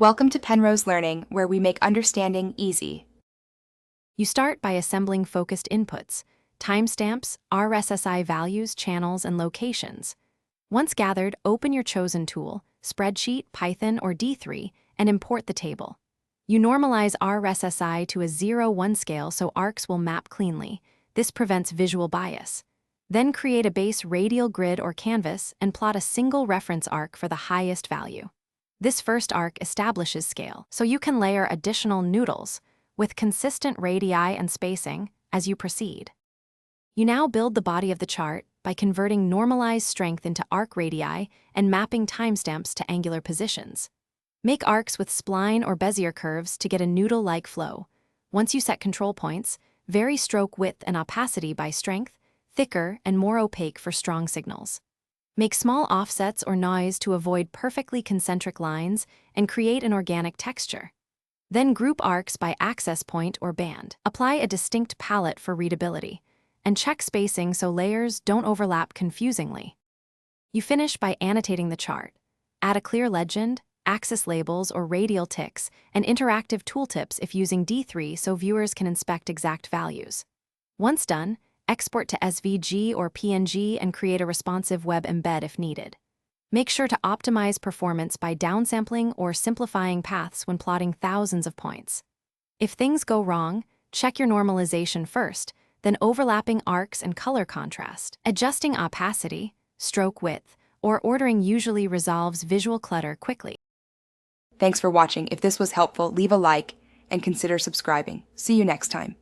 Welcome to Penrose Learning, where we make understanding easy. You start by assembling focused inputs, timestamps, RSSI values, channels, and locations. Once gathered, open your chosen tool, Spreadsheet, Python, or D3, and import the table. You normalize RSSI to a 0-1 scale so arcs will map cleanly. This prevents visual bias. Then create a base radial grid or canvas and plot a single reference arc for the highest value. This first arc establishes scale, so you can layer additional noodles with consistent radii and spacing as you proceed. You now build the body of the chart by converting normalized strength into arc radii and mapping timestamps to angular positions. Make arcs with spline or Bezier curves to get a noodle-like flow. Once you set control points, vary stroke width and opacity by strength, thicker and more opaque for strong signals. Make small offsets or noise to avoid perfectly concentric lines and create an organic texture. Then group arcs by access point or band. Apply a distinct palette for readability, and check spacing so layers don't overlap confusingly. You finish by annotating the chart. Add a clear legend, axis labels or radial ticks, and interactive tooltips if using D3 so viewers can inspect exact values. Once done, export to SVG or PNG and create a responsive web embed if needed. Make sure to optimize performance by downsampling or simplifying paths when plotting thousands of points. If things go wrong, check your normalization first, then overlapping arcs and color contrast. Adjusting opacity, stroke width, or ordering usually resolves visual clutter quickly. Thanks for watching. If this was helpful, leave a like and consider subscribing. See you next time.